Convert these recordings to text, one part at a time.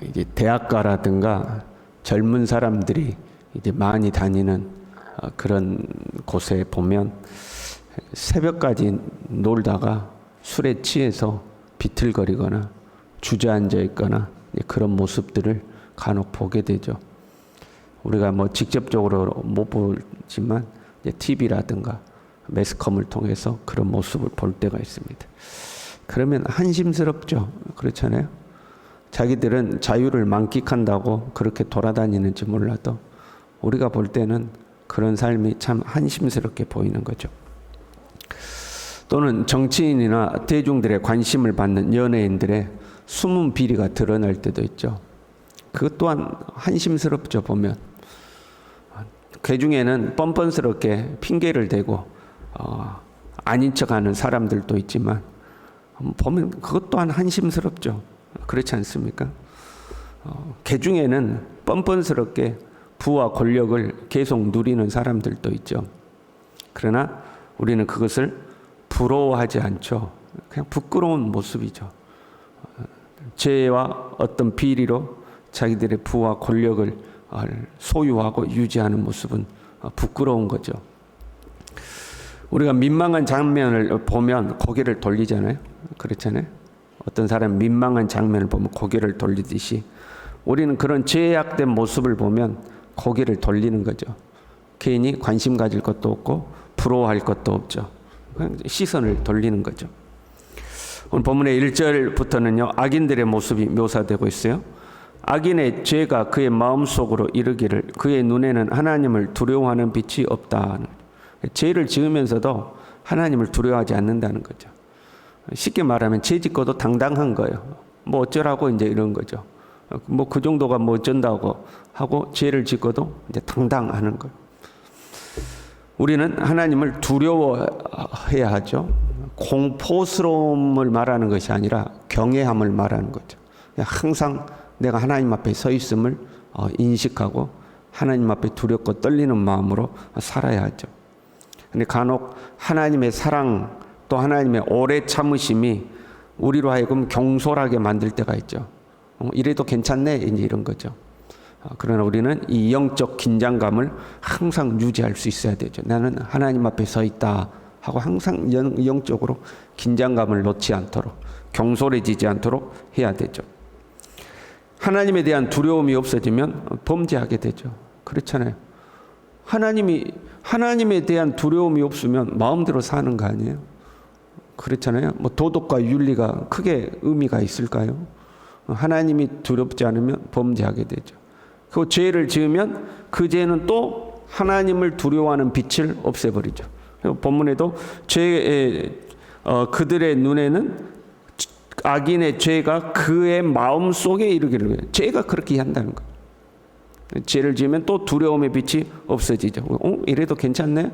이제 대학가라든가 젊은 사람들이 이제 많이 다니는 그런 곳에 보면 새벽까지 놀다가 술에 취해서 비틀거리거나 주저앉아 있거나 그런 모습들을 간혹 보게 되죠. 우리가 뭐 직접적으로 못 보지만 TV라든가 매스컴을 통해서 그런 모습을 볼 때가 있습니다. 그러면 한심스럽죠. 그렇잖아요. 자기들은 자유를 만끽한다고 그렇게 돌아다니는지 몰라도 우리가 볼 때는 그런 삶이 참 한심스럽게 보이는 거죠. 또는 정치인이나 대중들의 관심을 받는 연예인들의 숨은 비리가 드러날 때도 있죠. 그것 또한 한심스럽죠. 보면 그 중에는 뻔뻔스럽게 핑계를 대고 아닌 척하는 사람들도 있지만 보면 그것 또한 한심스럽죠. 그렇지 않습니까? 그 중에는 뻔뻔스럽게 부와 권력을 계속 누리는 사람들도 있죠. 그러나 우리는 그것을 부러워하지 않죠. 그냥 부끄러운 모습이죠. 죄와 어떤 비리로 자기들의 부와 권력을 소유하고 유지하는 모습은 부끄러운 거죠. 우리가 민망한 장면을 보면 고개를 돌리잖아요. 그렇잖아요. 어떤 사람 민망한 장면을 보면 고개를 돌리듯이 우리는 그런 죄악된 모습을 보면 고개를 돌리는 거죠. 괜히 관심 가질 것도 없고 부러워할 것도 없죠. 그냥 시선을 돌리는 거죠. 오늘 본문의 1절부터는요, 악인들의 모습이 묘사되고 있어요. 악인의 죄가 그의 마음속으로 이르기를 그의 눈에는 하나님을 두려워하는 빛이 없다. 죄를 지으면서도 하나님을 두려워하지 않는다는 거죠. 쉽게 말하면 죄 짓고도 당당한 거예요. 뭐 어쩌라고 이제 이런 거죠. 뭐 그 정도가 뭐 어쩐다고 하고 죄를 짓고도 이제 당당하는 거예요. 우리는 하나님을 두려워해야 하죠. 공포스러움을 말하는 것이 아니라 경외함을 말하는 거죠. 항상 내가 하나님 앞에 서 있음을 인식하고 하나님 앞에 두렵고 떨리는 마음으로 살아야 하죠. 근데 간혹 하나님의 사랑 또 하나님의 오래 참으심이 우리로 하여금 경솔하게 만들 때가 있죠. 이래도 괜찮네 이제 이런 거죠. 그러나 우리는 이 영적 긴장감을 항상 유지할 수 있어야 되죠. 나는 하나님 앞에 서 있다 하고 항상 영적으로 긴장감을 놓지 않도록 경솔해지지 않도록 해야 되죠. 하나님에 대한 두려움이 없어지면 범죄하게 되죠. 그렇잖아요. 하나님에 대한 두려움이 없으면 마음대로 사는 거 아니에요? 그렇잖아요. 뭐 도덕과 윤리가 크게 의미가 있을까요? 하나님이 두렵지 않으면 범죄하게 되죠. 그 죄를 지으면 그 죄는 또 하나님을 두려워하는 빛을 없애버리죠. 본문에도 그들의 눈에는 악인의 죄가 그의 마음 속에 이르기를 죄가 그렇게 한다는 거예요. 죄를 지으면 또 두려움의 빛이 없어지죠. 이래도 괜찮네?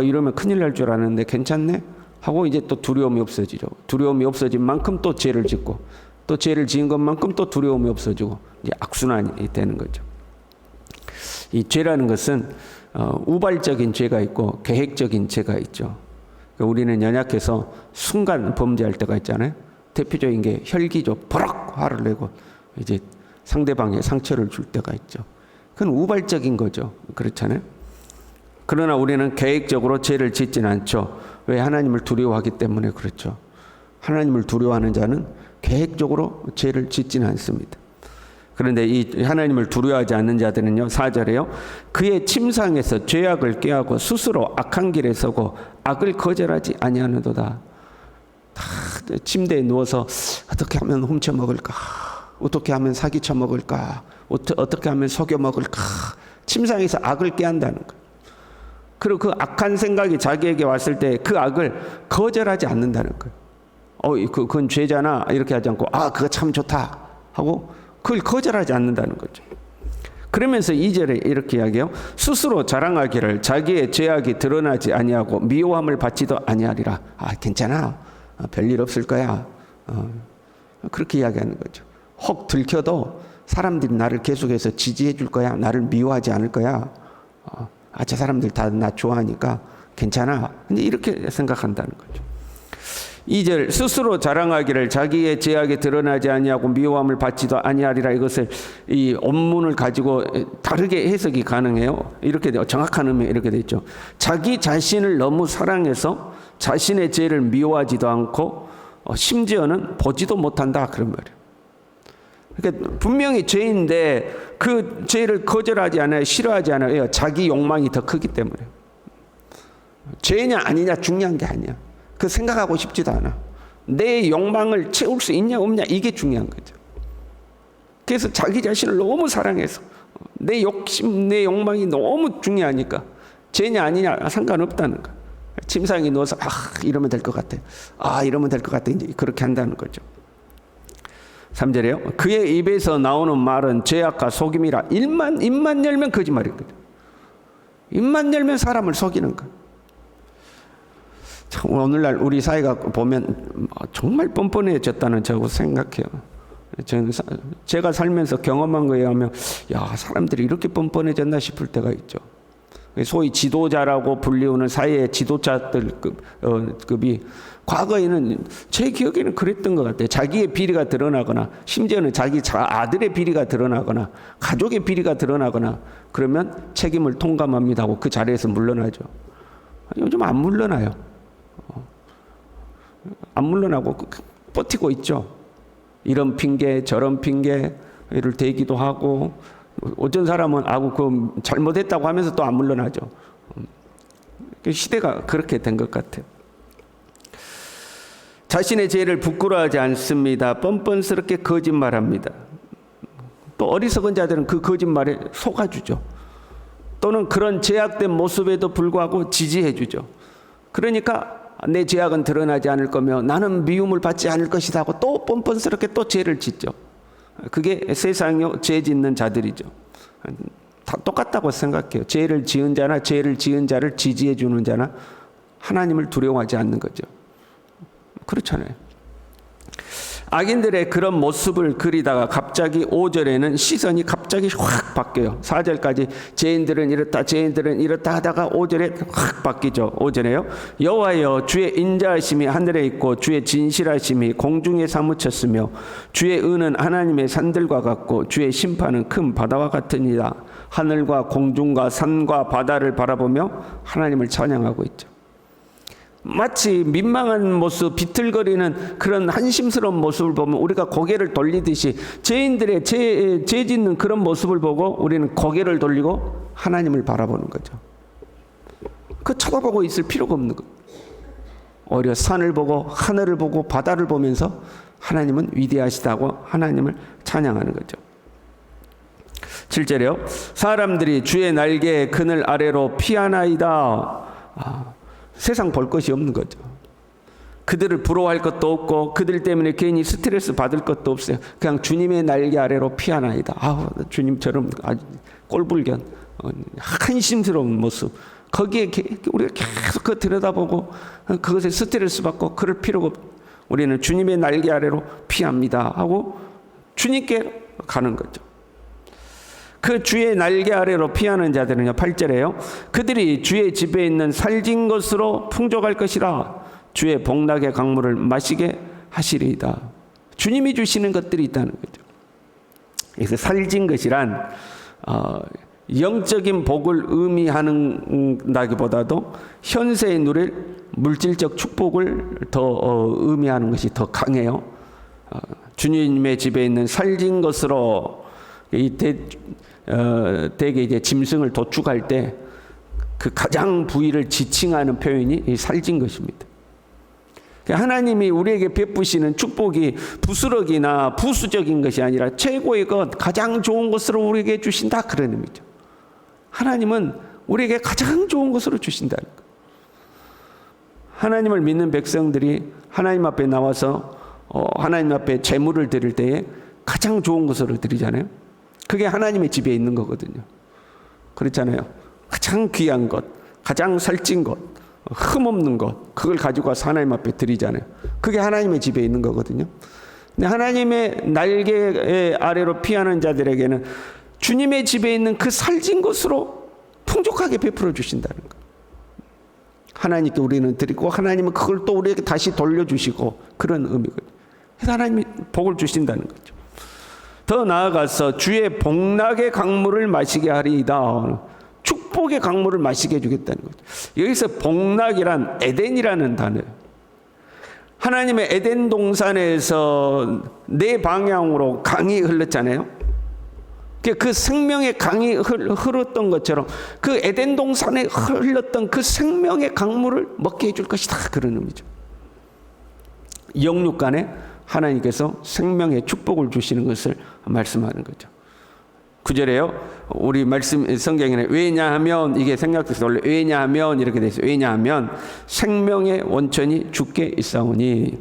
이러면 큰일 날 줄 아는데 괜찮네? 하고 이제 또 두려움이 없어지죠. 두려움이 없어진 만큼 또 죄를 짓고 또 죄를 지은 것만큼 또 두려움이 없어지고 이제 악순환이 되는 거죠. 이 죄라는 것은 우발적인 죄가 있고 계획적인 죄가 있죠. 그러니까 우리는 연약해서 순간 범죄할 때가 있잖아요. 대표적인 게 혈기죠. 버럭 화를 내고 이제 상대방에 상처를 줄 때가 있죠. 그건 우발적인 거죠. 그렇잖아요. 그러나 우리는 계획적으로 죄를 짓지는 않죠. 왜? 하나님을 두려워하기 때문에 그렇죠. 하나님을 두려워하는 자는 계획적으로 죄를 짓지는 않습니다. 그런데 이 하나님을 두려워하지 않는 자들은요, 4절에요. 그의 침상에서 죄악을 꾀하고 스스로 악한 길에 서고 악을 거절하지 아니하는도다. 침대에 누워서 어떻게 하면 훔쳐 먹을까? 어떻게 하면 사기쳐 먹을까? 어떻게 하면 속여 먹을까? 침상에서 악을 꾀한다는 거예요. 그리고 그 악한 생각이 자기에게 왔을 때 그 악을 거절하지 않는다는 거예요. 그건 죄잖아. 이렇게 하지 않고 그거 참 좋다 하고 그걸 거절하지 않는다는 거죠. 그러면서 2절에 이렇게 이야기해요. 스스로 자랑하기를 자기의 죄악이 드러나지 아니하고 미워함을 받지도 아니하리라. 괜찮아. 별일 없을 거야. 그렇게 이야기하는 거죠. 혹 들켜도 사람들이 나를 계속해서 지지해 줄 거야. 나를 미워하지 않을 거야. 저 사람들 다 나 좋아하니까 괜찮아. 근데 이렇게 생각한다는 거죠. 2절 스스로 자랑하기를 자기의 죄악이 드러나지 아니하고 미워함을 받지도 아니하리라. 이것을 이 원문을 가지고 다르게 해석이 가능해요. 이렇게 정확한 의미 이렇게 돼 있죠. 자기 자신을 너무 사랑해서 자신의 죄를 미워하지도 않고 심지어는 보지도 못한다 그런 말이에요. 그러니까 분명히 죄인데 그 죄를 거절하지 않아요. 싫어하지 않아요. 자기 욕망이 더 크기 때문에. 죄냐 아니냐 중요한 게 아니야. 그 생각하고 싶지도 않아. 내 욕망을 채울 수 있냐 없냐 이게 중요한 거죠. 그래서 자기 자신을 너무 사랑해서 내 욕심, 내 욕망이 너무 중요하니까 죄냐 아니냐 상관없다는 거. 침상에 누워서 이러면 될 것 같아. 이러면 될 것 같아. 이제 그렇게 한다는 거죠. 3절에요. 그의 입에서 나오는 말은 죄악과 속임이라. 입만 열면 거짓말이거든. 입만 열면 사람을 속이는 거. 참 오늘날 우리 사회가 보면 정말 뻔뻔해졌다는 저고 생각해요. 저는 제가 살면서 경험한 거에 의하면 사람들이 이렇게 뻔뻔해졌나 싶을 때가 있죠. 소위 지도자라고 불리우는 사회의 지도자들급이 과거에는 제 기억에는 그랬던 것 같아요. 자기의 비리가 드러나거나 심지어는 자기 아들의 비리가 드러나거나 가족의 비리가 드러나거나 그러면 책임을 통감합니다 하고 그 자리에서 물러나죠. 요즘 안 물러나요. 안 물러나고 버티고 있죠. 이런 핑계 저런 핑계를 대기도 하고 어떤 사람은 그 잘못했다고 하면서 또 안 물러나죠. 시대가 그렇게 된 것 같아요. 자신의 죄를 부끄러워하지 않습니다. 뻔뻔스럽게 거짓말합니다. 또 어리석은 자들은 그 거짓말에 속아주죠. 또는 그런 제약된 모습에도 불구하고 지지해주죠. 그러니까 내 죄악은 드러나지 않을 거며 나는 미움을 받지 않을 것이다 하고 또 뻔뻔스럽게 또 죄를 짓죠. 그게 세상에 죄 짓는 자들이죠. 다 똑같다고 생각해요. 죄를 지은 자나 죄를 지은 자를 지지해 주는 자나 하나님을 두려워하지 않는 거죠. 그렇잖아요. 악인들의 그런 모습을 그리다가 갑자기 5절에는 시선이 갑자기 확 바뀌어요. 4절까지 죄인들은 이렇다 하다가 5절에 확 바뀌죠. 5절에요. 여호와여 주의 인자하심이 하늘에 있고 주의 진실하심이 공중에 사무쳤으며 주의 은은 하나님의 산들과 같고 주의 심판은 큰 바다와 같으니라. 하늘과 공중과 산과 바다를 바라보며 하나님을 찬양하고 있죠. 마치 민망한 모습, 비틀거리는 그런 한심스러운 모습을 보면 우리가 고개를 돌리듯이 죄인들의 죄 짓는 그런 모습을 보고 우리는 고개를 돌리고 하나님을 바라보는 거죠. 그 쳐다보고 있을 필요가 없는 거예요. 오히려 산을 보고 하늘을 보고 바다를 보면서 하나님은 위대하시다고 하나님을 찬양하는 거죠. 7절에요. 사람들이 주의 날개의 그늘 아래로 피하나이다. 세상 볼 것이 없는 거죠. 그들을 부러워할 것도 없고 그들 때문에 괜히 스트레스 받을 것도 없어요. 그냥 주님의 날개 아래로 피하나이다. 주님처럼 아주 꼴불견 한심스러운 모습. 거기에 우리가 계속 그 들여다보고 그것에 스트레스 받고 그럴 필요가 없고 우리는 주님의 날개 아래로 피합니다 하고 주님께 가는 거죠. 그 주의 날개 아래로 피하는 자들은요 8절에요. 그들이 주의 집에 있는 살진 것으로 풍족할 것이라. 주의 복락의 강물을 마시게 하시리이다. 주님이 주시는 것들이 있다는 거죠. 그래서 살진 것이란 영적인 복을 의미하는다기보다도 현세에 누릴 물질적 축복을 더 의미하는 것이 더 강해요. 주님의 집에 있는 살진 것으로 대개 이제 짐승을 도축할 때 그 가장 부위를 지칭하는 표현이 이 살진 것입니다. 하나님이 우리에게 베푸시는 축복이 부스러기나 부수적인 것이 아니라 최고의 것, 가장 좋은 것으로 우리에게 주신다 그런 의미죠. 하나님은 우리에게 가장 좋은 것으로 주신다는 것. 하나님을 믿는 백성들이 하나님 앞에 나와서 하나님 앞에 제물을 드릴 때에 가장 좋은 것으로 드리잖아요. 그게 하나님의 집에 있는 거거든요. 그렇잖아요. 가장 귀한 것, 가장 살찐 것, 흠없는 것, 그걸 가지고 와서 하나님 앞에 드리잖아요. 그게 하나님의 집에 있는 거거든요. 근데 하나님의 날개 아래로 피하는 자들에게는 주님의 집에 있는 그 살찐 것으로 풍족하게 베풀어 주신다는 거. 하나님께 우리는 드리고 하나님은 그걸 또 우리에게 다시 돌려주시고 그런 의미거든요. 그래서 하나님이 복을 주신다는 거죠. 더 나아가서 주의 복락의 강물을 마시게 하리이다. 축복의 강물을 마시게 해주겠다는 거죠. 여기서 복락이란 에덴이라는 단어예요. 하나님의 에덴 동산에서 네 방향으로 강이 흘렀잖아요. 그 생명의 강이 흘렀던 것처럼 그 에덴 동산에 흘렀던 그 생명의 강물을 먹게 해줄 것이다. 그런 의미죠. 영육 간에 하나님께서 생명의 축복을 주시는 것을 말씀하는 거죠. 9절에요. 우리 말씀 성경에는 왜냐하면 이게 생략돼서 원래 왜냐하면 이렇게 돼 있어요. 왜냐하면 생명의 원천이 주께 있사오니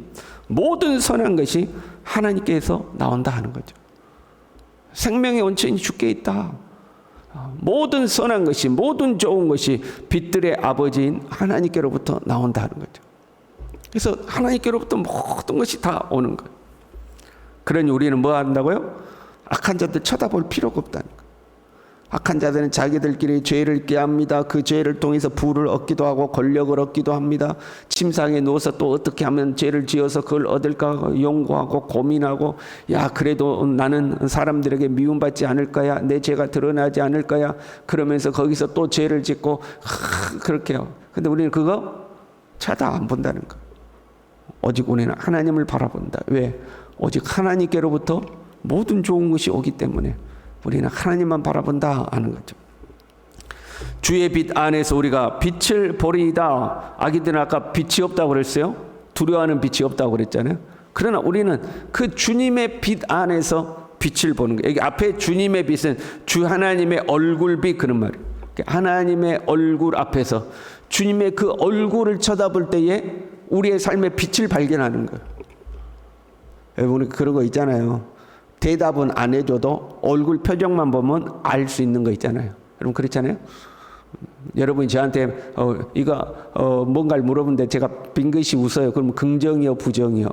모든 선한 것이 하나님께서 나온다 하는 거죠. 생명의 원천이 주께 있다. 모든 선한 것이 모든 좋은 것이 빛들의 아버지인 하나님께로부터 나온다 하는 거죠. 그래서 하나님께로부터 모든 것이 다 오는 거예요. 그러니 우리는 뭐 한다고요? 악한 자들 쳐다볼 필요가 없다는 거예요. 악한 자들은 자기들끼리 죄를 꾀합니다. 그 죄를 통해서 부를 얻기도 하고 권력을 얻기도 합니다. 침상에 누워서 또 어떻게 하면 죄를 지어서 그걸 얻을까 연구하고 고민하고 야 그래도 나는 사람들에게 미움받지 않을 거야. 내 죄가 드러나지 않을 거야. 그러면서 거기서 또 죄를 짓고 그렇게 해요. 근데 우리는 그거 쳐다 안 본다는 거예요. 오직 우리는 하나님을 바라본다. 왜? 오직 하나님께로부터 모든 좋은 것이 오기 때문에 우리는 하나님만 바라본다 하는 거죠. 주의 빛 안에서 우리가 빛을 보리이다. 아기들은 아까 빛이 없다고 그랬어요. 두려워하는 빛이 없다고 그랬잖아요. 그러나 우리는 그 주님의 빛 안에서 빛을 보는 거예요. 여기 앞에 주님의 빛은 주 하나님의 얼굴빛 그런 말이에요. 하나님의 얼굴 앞에서 주님의 그 얼굴을 쳐다볼 때에 우리의 삶의 빛을 발견하는 거예요. 여러분 그런 거 있잖아요. 대답은 안 해줘도 얼굴 표정만 보면 알 수 있는 거 있잖아요. 여러분 그렇잖아요. 여러분이 저한테 뭔가를 물어보는데 제가 빙긋이 웃어요. 그러면 긍정이요 부정이요?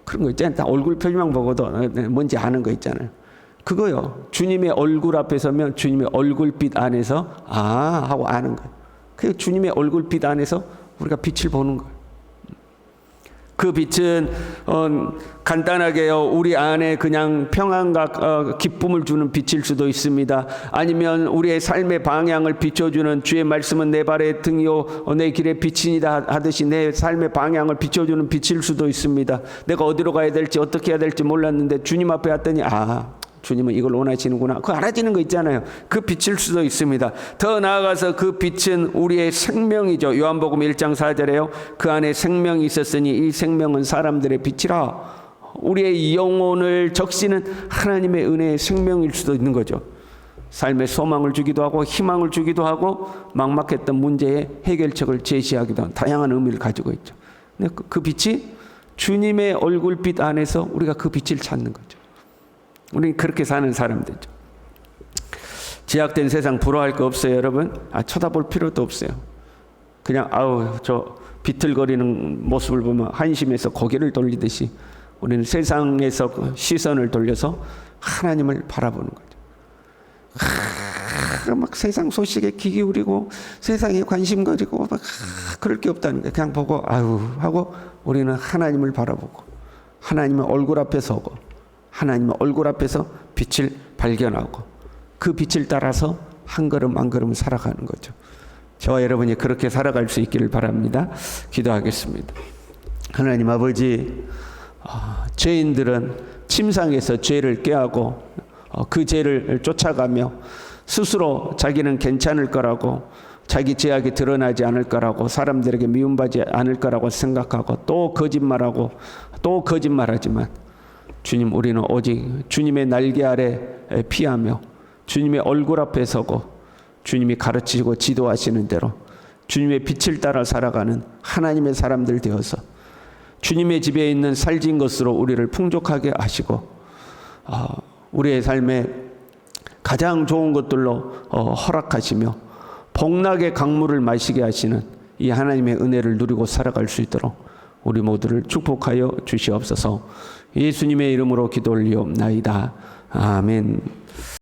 그런 거 있잖아요. 다 얼굴 표정만 보고도 뭔지 아는 거 있잖아요. 그거요. 주님의 얼굴 앞에 서면 주님의 얼굴빛 안에서 하고 아는 거예요. 그 주님의 얼굴빛 안에서 우리가 빛을 보는 거예요. 그 빛은 간단하게요. 우리 안에 그냥 평안과 기쁨을 주는 빛일 수도 있습니다. 아니면 우리의 삶의 방향을 비춰주는 주의 말씀은 내 발의 등이요 내 길의 빛이니다 하듯이 내 삶의 방향을 비춰주는 빛일 수도 있습니다. 내가 어디로 가야 될지 어떻게 해야 될지 몰랐는데 주님 앞에 왔더니 주님은 이걸 원하시는구나. 그거 알아지는 거 있잖아요. 그 빛일 수도 있습니다. 더 나아가서 그 빛은 우리의 생명이죠. 요한복음 1장 4절에요. 그 안에 생명이 있었으니 이 생명은 사람들의 빛이라. 우리의 영혼을 적시는 하나님의 은혜의 생명일 수도 있는 거죠. 삶의 소망을 주기도 하고 희망을 주기도 하고 막막했던 문제의 해결책을 제시하기도 하는 다양한 의미를 가지고 있죠. 근데 그 빛이 주님의 얼굴빛 안에서 우리가 그 빛을 찾는 거죠. 우리는 그렇게 사는 사람들이죠. 제약된 세상 부러워할 거 없어요, 여러분. 쳐다볼 필요도 없어요. 그냥 저 비틀거리는 모습을 보면 한심해서 고개를 돌리듯이 우리는 세상에서 시선을 돌려서 하나님을 바라보는 거죠. 막 세상 소식에 귀 기울이고 세상에 관심 가지고 막 그럴 게 없다는 거예요. 그냥 보고 하고 우리는 하나님을 바라보고 하나님의 얼굴 앞에 서고 하나님의 얼굴 앞에서 빛을 발견하고 그 빛을 따라서 한 걸음 한 걸음 살아가는 거죠. 저와 여러분이 그렇게 살아갈 수 있기를 바랍니다. 기도하겠습니다. 하나님 아버지, 죄인들은 침상에서 죄를 꾀하고 그 죄를 쫓아가며 스스로 자기는 괜찮을 거라고 자기 죄악이 드러나지 않을 거라고 사람들에게 미움받지 않을 거라고 생각하고 또 거짓말하고 또 거짓말하지만 주님 우리는 오직 주님의 날개 아래 피하며 주님의 얼굴 앞에 서고 주님이 가르치고 지도하시는 대로 주님의 빛을 따라 살아가는 하나님의 사람들 되어서 주님의 집에 있는 살진 것으로 우리를 풍족하게 하시고 우리의 삶에 가장 좋은 것들로 허락하시며 복락의 강물을 마시게 하시는 이 하나님의 은혜를 누리고 살아갈 수 있도록 우리 모두를 축복하여 주시옵소서. 예수님의 이름으로 기도 올리옵나이다. 아멘.